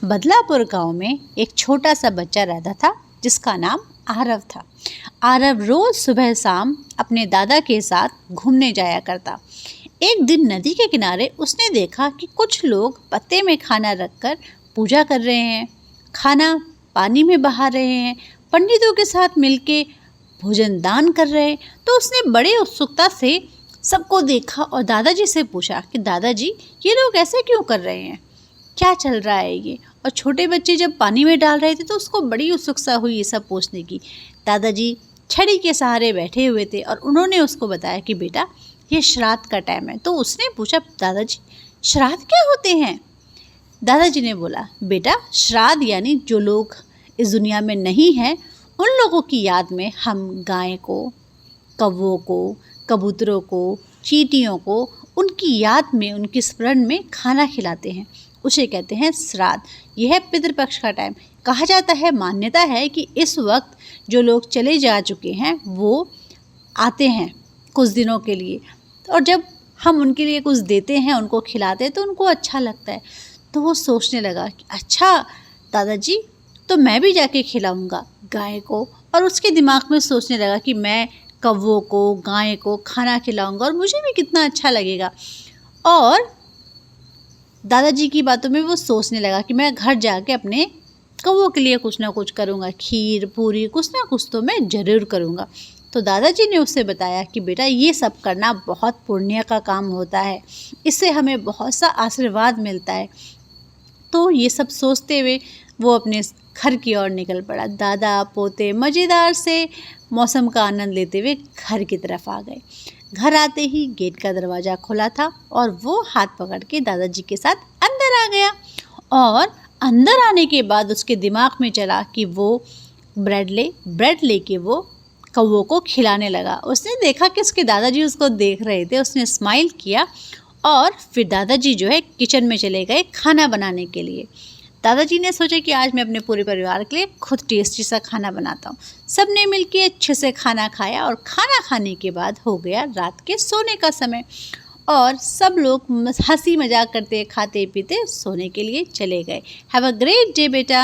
बदलापुर गांव में एक छोटा सा बच्चा रहता था जिसका नाम आरव था। आरव रोज सुबह शाम अपने दादा के साथ घूमने जाया करता। एक दिन नदी के किनारे उसने देखा कि कुछ लोग पत्ते में खाना रखकर पूजा कर रहे हैं, खाना पानी में बहा रहे हैं, पंडितों के साथ मिलके भोजन दान कर रहे हैं। तो उसने बड़े उत्सुकता से सबको देखा और दादाजी से पूछा कि दादाजी, ये लोग ऐसे क्यों कर रहे हैं, क्या चल रहा है ये। और छोटे बच्चे जब पानी में डाल रहे थे तो उसको बड़ी उत्सुकता हुई ये सब पूछने की। दादाजी छड़ी के सहारे बैठे हुए थे और उन्होंने उसको बताया कि बेटा ये श्राद्ध का टाइम है। तो उसने पूछा, दादाजी श्राद्ध क्या होते हैं। दादाजी ने बोला, बेटा श्राद्ध यानी जो लोग इस दुनिया में नहीं हैं उन लोगों की याद में हम गाय को, कौवों को, कबूतरों को, चींटियों को उनकी याद में, उनकी स्मरण में खाना खिलाते हैं, उसे कहते हैं श्राद्ध। यह है पितृपक्ष का टाइम। कहा जाता है, मान्यता है कि इस वक्त जो लोग चले जा चुके हैं वो आते हैं कुछ दिनों के लिए, और जब हम उनके लिए कुछ देते हैं, उनको खिलाते हैं तो उनको अच्छा लगता है। तो वो सोचने लगा कि अच्छा दादाजी, तो मैं भी जाके खिलाऊंगा गाय को। और उसके दिमाग में सोचने लगा कि मैं कौवों को, गाय को खाना खिलाऊंगा और मुझे भी कितना अच्छा लगेगा। और दादाजी की बातों में वो सोचने लगा कि मैं घर जाके अपने कौवों के लिए कुछ ना कुछ करूँगा, खीर पूरी कुछ ना कुछ तो मैं ज़रूर करूँगा। तो दादाजी ने उससे बताया कि बेटा ये सब करना बहुत पुण्य का काम होता है, इससे हमें बहुत सा आशीर्वाद मिलता है। तो ये सब सोचते हुए वो अपने घर की ओर निकल पड़ा। दादा पोते मज़ेदार से मौसम का आनंद लेते हुए घर की तरफ आ गए। घर आते ही गेट का दरवाज़ा खुला था और वो हाथ पकड़ के दादाजी के साथ अंदर आ गया। और अंदर आने के बाद उसके दिमाग में चला कि वो ब्रेड लेके वो कौवों को खिलाने लगा। उसने देखा कि उसके दादाजी उसको देख रहे थे, उसने स्माइल किया और फिर दादाजी जो है किचन में चले गए खाना बनाने के लिए। दादाजी ने सोचा कि आज मैं अपने पूरे परिवार के लिए खुद टेस्टी सा खाना बनाता हूँ। सब ने मिलके अच्छे से खाना खाया और खाना खाने के बाद हो गया रात के सोने का समय और सब लोग हंसी मजाक करते खाते पीते सोने के लिए चले गए। हैव अ ग्रेट डे बेटा।